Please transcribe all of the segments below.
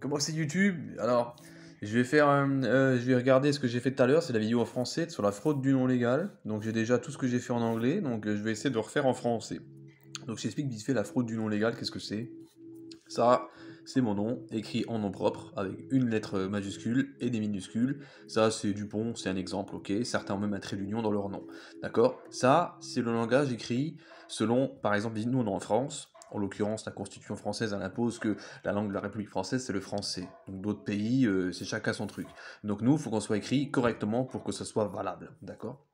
Comment c'est YouTube? Alors, je vais regarder ce que j'ai fait tout à l'heure, c'est la vidéo en français sur la fraude du nom légal. Donc j'ai déjà tout ce que j'ai fait en anglais, donc je vais essayer de le refaire en français. Donc j'explique vite fait la fraude du nom légal, qu'est-ce que c'est? Ça, c'est mon nom, écrit en nom propre, avec une lettre majuscule et des minuscules. Ça, c'est Dupont, c'est un exemple, ok? Certains ont même un trait d'union dans leur nom, d'accord? Ça, c'est le langage écrit selon, par exemple, nous on est en France. En l'occurrence, la Constitution française, elle impose que la langue de la République française, c'est le français. Donc d'autres pays, c'est chacun son truc. Donc nous, il faut qu'on soit écrit correctement pour que ça soit valable, d'accord?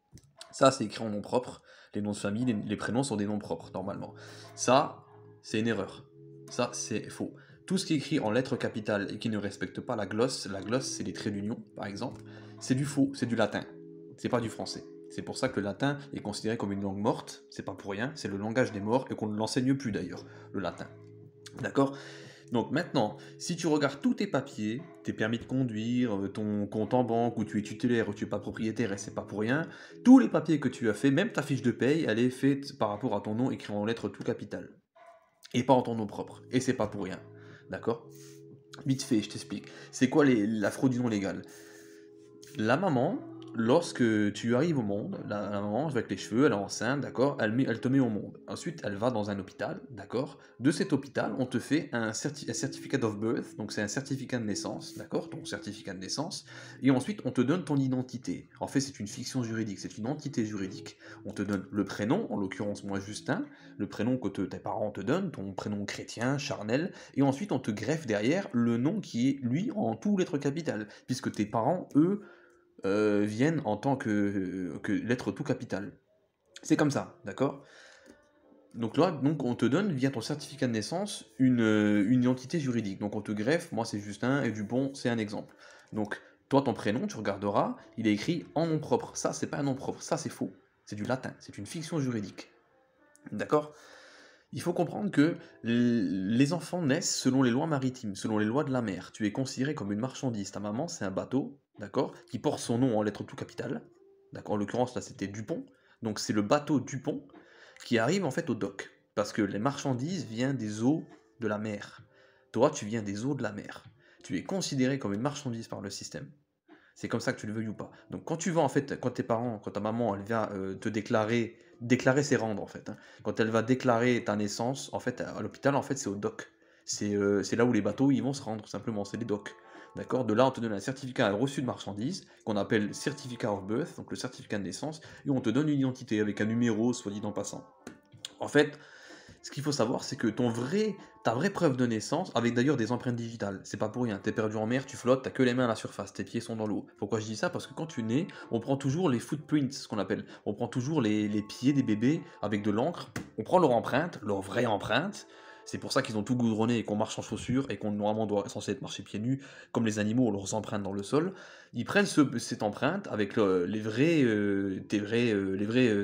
Ça, c'est écrit en nom propre. Les noms de famille, les prénoms sont des noms propres, normalement. Ça, c'est une erreur. Ça, c'est faux. Tout ce qui est écrit en lettres capitales et qui ne respecte pas la glosse, c'est les traits d'union, par exemple, c'est du faux, c'est du latin. C'est pas du français. C'est pour ça que le latin est considéré comme une langue morte, c'est pas pour rien, c'est le langage des morts et qu'on ne l'enseigne plus d'ailleurs, le latin. D'accord? Donc maintenant, si tu regardes tous tes papiers, tes permis de conduire, ton compte en banque, où tu es tutélaire, où tu n'es pas propriétaire et c'est pas pour rien, tous les papiers que tu as fait, même ta fiche de paye, elle est faite par rapport à ton nom écrit en lettres tout capitales. Et pas en ton nom propre. Et c'est pas pour rien. D'accord? Vite fait, je t'explique. C'est quoi la fraude du nom légal? La maman, lorsque tu arrives au monde, la maman avec les cheveux, elle est enceinte, d'accord, elle te met au monde. Ensuite, elle va dans un hôpital, d'accord. De cet hôpital, on te fait un certificate of birth, donc c'est un certificat de naissance, d'accord, ton certificat de naissance. Et ensuite, on te donne ton identité. En fait, c'est une fiction juridique, c'est une entité juridique. On te donne le prénom, en l'occurrence moi Justin, le prénom que tes parents te donnent, ton prénom chrétien, charnel, et ensuite on te greffe derrière le nom qui est, lui, en tout lettres capitales, puisque tes parents, eux, viennent en tant que lettre tout capitale. C'est comme ça, d'accord? Donc là, donc on te donne via ton certificat de naissance une identité juridique. Donc on te greffe, moi c'est Justin et Dupont, c'est un exemple. Donc toi ton prénom, tu regarderas, il est écrit en nom propre. Ça c'est pas un nom propre, ça c'est faux. C'est du latin, c'est une fiction juridique. D'accord? Il faut comprendre que les enfants naissent selon les lois maritimes, selon les lois de la mer. Tu es considéré comme une marchandise. Ta maman, c'est un bateau, d'accord, qui porte son nom en lettres tout capitales. D'accord, en l'occurrence, là, c'était Dupont. Donc, c'est le bateau Dupont qui arrive en fait au dock. Parce que les marchandises viennent des eaux de la mer. Toi, tu viens des eaux de la mer. Tu es considéré comme une marchandise par le système. C'est comme ça que tu le veuilles ou pas. Donc quand tu vas en fait, quand tes parents, quand ta maman, elle vient te déclarer c'est rendre en fait, hein. Quand elle va déclarer ta naissance, en fait, à l'hôpital, en fait, c'est au dock. C'est là où les bateaux ils vont se rendre, tout simplement, c'est les docks. D'accord? De là, on te donne un certificat reçu de marchandise, qu'on appelle certificate of birth, donc le certificat de naissance, et on te donne une identité avec un numéro, soit dit en passant. En fait, ce qu'il faut savoir, c'est que ta vraie preuve de naissance, avec d'ailleurs des empreintes digitales, c'est pas pour rien. T'es perdu en mer, tu flottes, t'as que les mains à la surface, tes pieds sont dans l'eau. Pourquoi je dis ça? Parce que quand tu nais, on prend toujours les footprints, ce qu'on appelle. On prend toujours les pieds des bébés avec de l'encre. On prend leur empreinte, leur vraie empreinte. C'est pour ça qu'ils ont tout goudronné et qu'on marche en chaussures et qu'on normalement doit censé être marcher pieds nus, comme les animaux, leurs empreintes dans le sol. Ils prennent cette empreinte avec les vraies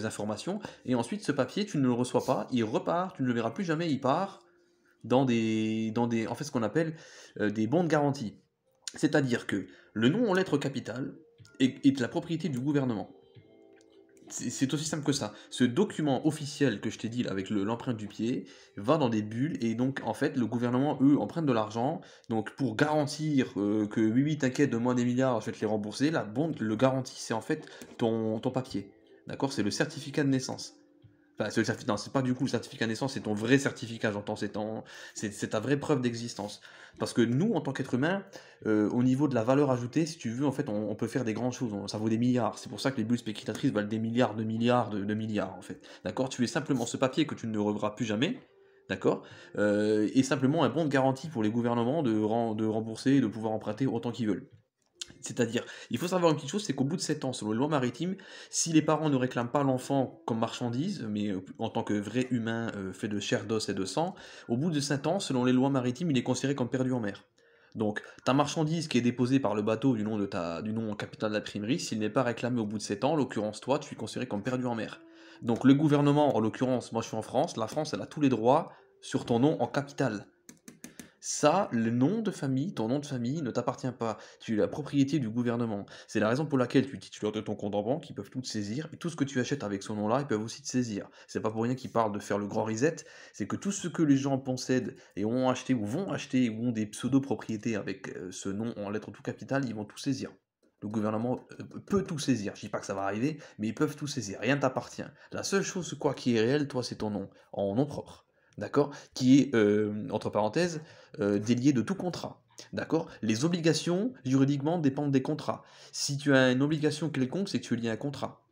informations et ensuite, ce papier, tu ne le reçois pas, il repart, tu ne le verras plus jamais, il part en fait, ce qu'on appelle des bons de garantie. C'est-à-dire que le nom en lettres capitales est la propriété du gouvernement. C'est aussi simple que ça. Ce document officiel que je t'ai dit là, avec l'empreinte du pied va dans des bulles et donc en fait le gouvernement eux empruntent de l'argent donc pour garantir que oui oui t'inquiète donne-moi des milliards je vais te les rembourser la bande le garantie c'est en fait ton papier d'accord c'est le certificat de naissance. Enfin, non, c'est pas du coup le certificat de naissance, c'est ton vrai certificat, j'entends, c'est ta vraie preuve d'existence. Parce que nous, en tant qu'être humain, au niveau de la valeur ajoutée, si tu veux, en fait, on peut faire des grandes choses, ça vaut des milliards. C'est pour ça que les bulles spéculatrices valent des milliards, de milliards, en fait. D'accord? Tu es simplement ce papier que tu ne reverras plus jamais, d'accord? Et simplement un bon de garantie pour les gouvernements de rembourser et de pouvoir emprunter autant qu'ils veulent. C'est-à-dire, il faut savoir une petite chose, c'est qu'au bout de 7 ans, selon les lois maritimes, si les parents ne réclament pas l'enfant comme marchandise, mais en tant que vrai humain fait de chair, d'os et de sang, au bout de 7 ans, selon les lois maritimes, il est considéré comme perdu en mer. Donc, ta marchandise qui est déposée par le bateau du nom en capital de l'imprimerie, s'il n'est pas réclamé au bout de 7 ans, en l'occurrence toi, tu es considéré comme perdu en mer. Donc, le gouvernement, en l'occurrence, moi je suis en France, la France, elle a tous les droits sur ton nom en capital. Ça, le nom de famille, ton nom de famille ne t'appartient pas. Tu es la propriété du gouvernement. C'est la raison pour laquelle tu es titulaire de ton compte en banque, ils peuvent tout te saisir, et tout ce que tu achètes avec ce nom-là, ils peuvent aussi te saisir. C'est pas pour rien qu'ils parlent de faire le grand reset, c'est que tout ce que les gens possèdent et ont acheté ou vont acheter ou ont des pseudo-propriétés avec ce nom en lettres tout capitales, ils vont tout saisir. Le gouvernement peut tout saisir. Je dis pas que ça va arriver, mais ils peuvent tout saisir. Rien ne t'appartient. La seule chose, quoi, qui est réelle, toi, c'est ton nom, en nom propre. D'accord? Qui est, entre parenthèses, délié de tout contrat. D'accord? Les obligations, juridiquement, dépendent des contrats. Si tu as une obligation quelconque, c'est que tu es lié à un contrat.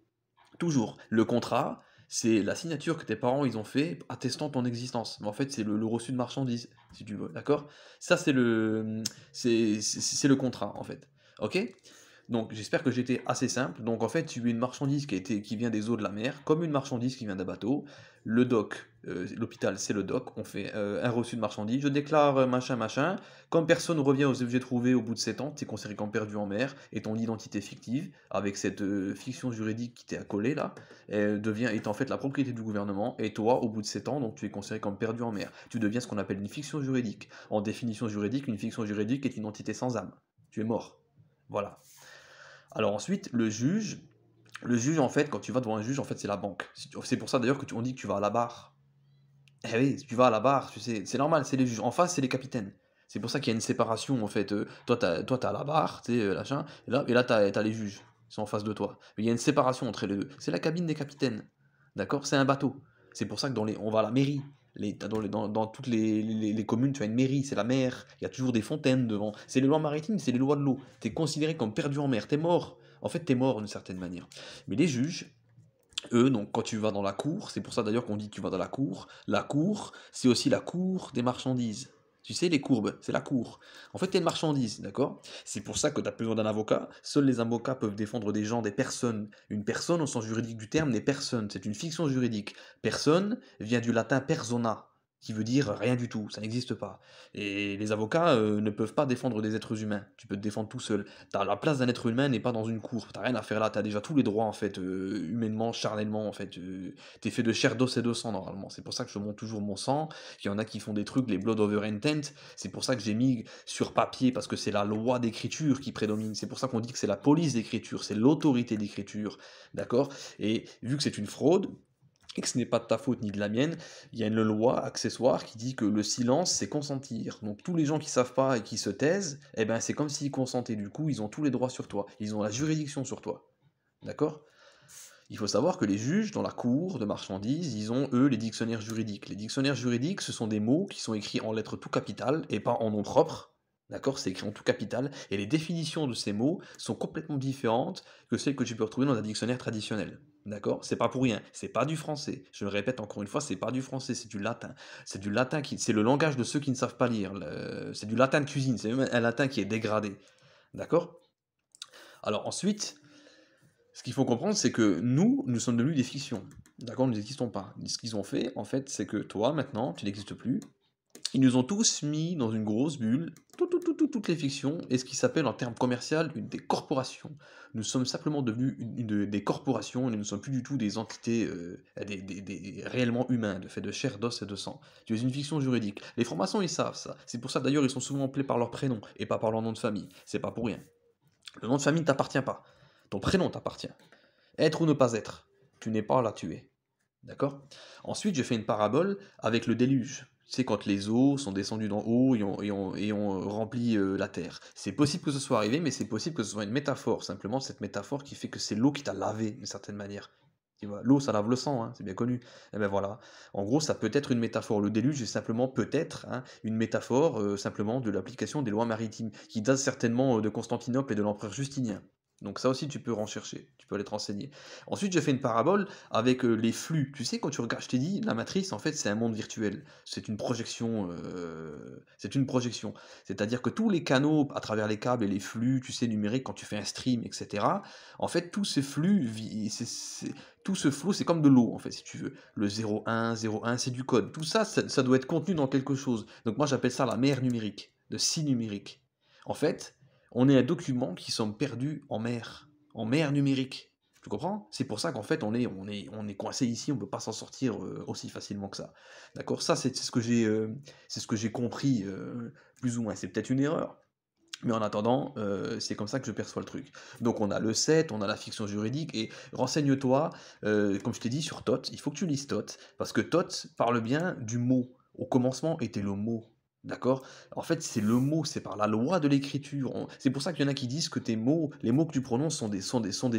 Toujours. Le contrat, c'est la signature que tes parents ils ont fait attestant ton existence. Mais en fait, c'est le reçu de marchandises, si tu veux. D'accord? Ça, c'est le contrat, en fait. Ok? Donc j'espère que j'étais assez simple. Donc en fait, tu as une marchandise qui vient des eaux de la mer, comme une marchandise qui vient d'un bateau. Le dock, l'hôpital, c'est le dock. On fait un reçu de marchandise. Je déclare machin, machin. Comme personne ne revient aux objets trouvés au bout de 7 ans, tu es considéré comme perdu en mer. Et ton identité fictive, avec cette fiction juridique qui t'est accolée là, est en fait la propriété du gouvernement. Et toi, au bout de 7 ans, donc tu es considéré comme perdu en mer. Tu deviens ce qu'on appelle une fiction juridique. En définition juridique, une fiction juridique est une entité sans âme. Tu es mort. Voilà. Alors ensuite, le juge, en fait, quand tu vas devant un juge, en fait, c'est la banque. C'est pour ça d'ailleurs que on dit que tu vas à la barre. Eh oui, tu vas à la barre, tu sais, c'est normal, c'est les juges. En face, c'est les capitaines. C'est pour ça qu'il y a une séparation, en fait. Toi, t'as à la barre, tu sais, machin, et là t'as les juges. Ils sont en face de toi. Mais il y a une séparation entre les deux. C'est la cabine des capitaines. D'accord? C'est un bateau. C'est pour ça que on va à la mairie. Dans toutes les communes, tu as une mairie, c'est la mer. Il y a toujours des fontaines devant. C'est les lois maritimes, c'est les lois de l'eau. T'es considéré comme perdu en mer. T'es mort. En fait, t'es mort d'une certaine manière. Mais les juges, eux, donc quand tu vas dans la cour, c'est pour ça d'ailleurs qu'on dit que tu vas dans la cour. La cour, c'est aussi la cour des marchandises. Tu sais, les courbes, c'est la cour. En fait, t'es une marchandise, d'accord? C'est pour ça que tu as besoin d'un avocat. Seuls les avocats peuvent défendre des gens, des personnes. Une personne, au sens juridique du terme, n'est personne. C'est une fiction juridique. Personne vient du latin persona, qui veut dire rien du tout. Ça n'existe pas. Et les avocats ne peuvent pas défendre des êtres humains. Tu peux te défendre tout seul. La place d'un être humain n'est pas dans une cour. T'as rien à faire là. T'as déjà tous les droits, en fait, humainement, charnellement, en fait. T'es fait de chair, d'os et de sang, normalement. C'est pour ça que je montre toujours mon sang. Il y en a qui font des trucs, les blood over intent. C'est pour ça que j'ai mis sur papier, parce que c'est la loi d'écriture qui prédomine. C'est pour ça qu'on dit que c'est la police d'écriture, c'est l'autorité d'écriture. D'accord? Et vu que c'est une fraude, et que ce n'est pas de ta faute ni de la mienne, il y a une loi accessoire qui dit que le silence, c'est consentir. Donc tous les gens qui savent pas et qui se taisent, eh ben c'est comme s'ils consentaient. Du coup, ils ont tous les droits sur toi. Ils ont la juridiction sur toi. D'accord? Il faut savoir que les juges, dans la cour de marchandises, ils ont, eux, les dictionnaires juridiques. Les dictionnaires juridiques, ce sont des mots qui sont écrits en lettres tout capitales et pas en nom propre. D'accord? C'est écrit en tout capital. Et les définitions de ces mots sont complètement différentes que celles que tu peux retrouver dans un dictionnaire traditionnel. D'accord? C'est pas pour rien. C'est pas du français. Je le répète encore une fois, c'est pas du français, c'est du latin. C'est le langage de ceux qui ne savent pas lire. C'est du latin de cuisine. C'est même un latin qui est dégradé. D'accord? Alors ensuite, ce qu'il faut comprendre, c'est que nous sommes devenus des fictions. D'accord? Nous n'existons pas. Ce qu'ils ont fait, en fait, c'est que toi, maintenant, tu n'existes plus. Ils nous ont tous mis dans une grosse bulle, toutes les fictions, et ce qui s'appelle en termes commerciaux des corporations. Nous sommes simplement devenus des corporations, et nous ne sommes plus du tout des entités réellement humains, de fait de chair, d'os et de sang. Tu es une fiction juridique. Les francs-maçons, ils savent ça. C'est pour ça d'ailleurs, ils sont souvent appelés par leur prénom, et pas par leur nom de famille. C'est pas pour rien. Le nom de famille ne t'appartient pas. Ton prénom t'appartient. Être ou ne pas être. Tu n'es pas là, tu es. D'accord? Ensuite, je fais une parabole avec le déluge. Tu sais, quand les eaux sont descendues d'en haut et ont rempli la terre. C'est possible que ce soit arrivé, mais c'est possible que ce soit une métaphore. Simplement, cette métaphore qui fait que c'est l'eau qui t'a lavé, d'une certaine manière. Tu vois, l'eau, ça lave le sang, hein, c'est bien connu. Et ben voilà. En gros, ça peut être une métaphore. Le déluge est simplement peut-être une métaphore simplement de l'application des lois maritimes, qui date certainement de Constantinople et de l'empereur Justinien. Donc ça aussi, tu peux en chercher, tu peux aller te renseigner. Ensuite, j'ai fait une parabole avec les flux. Tu sais, quand tu regardes, je t'ai dit, la matrice, en fait, c'est un monde virtuel. C'est une projection. C'est une projection. C'est-à-dire que tous les canaux à travers les câbles et les flux, tu sais, numériques, quand tu fais un stream, etc., en fait, tous ces flux, tout ce flot, c'est comme de l'eau, en fait, si tu veux. Le 01, 01, c'est du code. Tout ça, ça doit être contenu dans quelque chose. Donc moi, j'appelle ça la mer numérique, de scie numérique. En fait, on est un document qui sommes perdus en mer numérique. Tu comprends? C'est pour ça qu'en fait, on est coincé ici, on peut pas s'en sortir, aussi facilement que ça. D'accord? Ça, c'est ce que j'ai compris, plus ou moins. C'est peut-être une erreur, mais en attendant, c'est comme ça que je perçois le truc. Donc on a le 7, on a la fiction juridique, et renseigne-toi, comme je t'ai dit, sur Thoth. Il faut que tu lises Thoth, parce que Thoth parle bien du mot. Au commencement était le mot. D'accord? En fait, c'est le mot, c'est par la loi de l'écriture. C'est pour ça qu'il y en a qui disent que tes mots, les mots que tu prononces sont des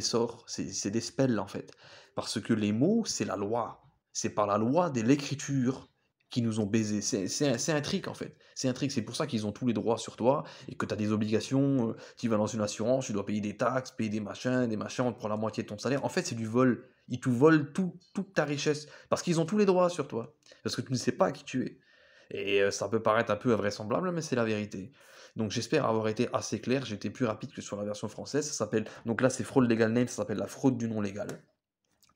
sorts, c'est des spells en fait. Parce que les mots, c'est la loi. C'est par la loi de l'écriture qui nous ont baisés. C'est un trick en fait. C'est un trick, c'est pour ça qu'ils ont tous les droits sur toi et que tu as des obligations, tu vas dans une assurance, tu dois payer des taxes, payer des machins, on te prend la moitié de ton salaire. En fait, c'est du vol. Ils te volent toute ta richesse parce qu'ils ont tous les droits sur toi. Parce que tu ne sais pas qui tu es. Et ça peut paraître un peu invraisemblable, mais c'est la vérité. Donc j'espère avoir été assez clair, j'ai été plus rapide que sur la version française. Ça s'appelle, donc là c'est fraude legal name, ça s'appelle la fraude du nom légal.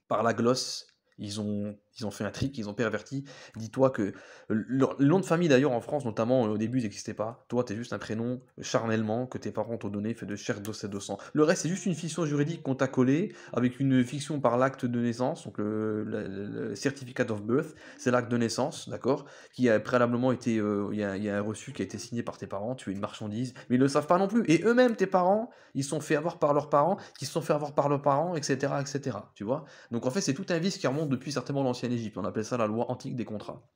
Par la glosse, ils ont fait un trick, ils ont perverti. Dis-toi que le nom de famille d'ailleurs en France, notamment au début, il n'existait pas. Toi, tu es juste un prénom charnellement que tes parents t'ont donné, fait de chair, d'os et de sang. Le reste, c'est juste une fiction juridique qu'on t'a collée avec une fiction par l'acte de naissance, donc le certificate of birth, c'est l'acte de naissance, d'accord, qui a préalablement été, il y a un reçu qui a été signé par tes parents, tu es une marchandise, mais ils ne le savent pas non plus. Et eux-mêmes, tes parents, ils se sont fait avoir par leurs parents, qui se sont fait avoir par leurs parents, etc., etc. Tu vois? Donc en fait, c'est tout un vice qui remonte depuis certainement l'ancienne Égypte. On appelle ça la loi antique des contrats.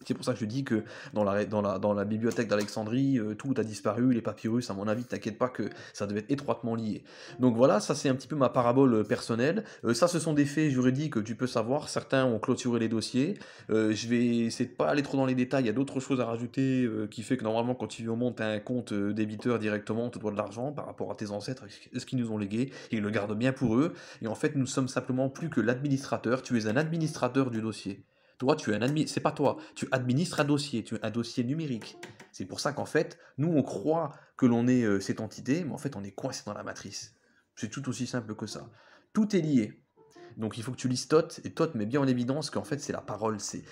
C'est pour ça que je dis que dans la bibliothèque d'Alexandrie, tout a disparu, les papyrus, à mon avis, t'inquiète pas que ça devait être étroitement lié. Donc voilà, ça c'est un petit peu ma parabole personnelle. Ça, ce sont des faits juridiques que tu peux savoir. Certains ont clôturé les dossiers. Je vais essayer de pas aller trop dans les détails. Il y a d'autres choses à rajouter qui fait que normalement, quand tu montes un compte débiteur directement, on te doit de l'argent par rapport à tes ancêtres, ce qu'ils nous ont légué. Ils le gardent bien pour eux. Et en fait, nous sommes simplement plus que l'administrateur. Tu es un administrateur du dossier. Toi, c'est pas toi, tu administres un dossier, tu as un dossier numérique. C'est pour ça qu'en fait, nous, on croit que l'on est cette entité, mais en fait, on est coincé dans la matrice. C'est tout aussi simple que ça. Tout est lié. Donc il faut que tu lises Thoth, et Thoth met bien en évidence qu'en fait, c'est la parole, c'est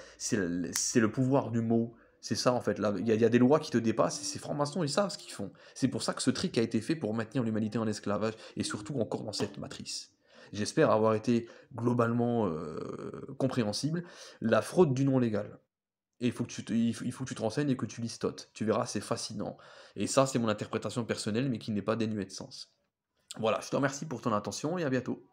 le pouvoir du mot. C'est ça, en fait. Là, il y a des lois qui te dépassent, et ces francs-maçons, ils savent ce qu'ils font. C'est pour ça que ce trick a été fait pour maintenir l'humanité en esclavage, et surtout encore dans cette matrice. J'espère avoir été globalement compréhensible. La fraude du nom légal. Et il faut que tu te renseignes et que tu lises Thoth. Tu verras, c'est fascinant. Et ça, c'est mon interprétation personnelle, mais qui n'est pas dénuée de sens. Voilà, je te remercie pour ton attention et à bientôt.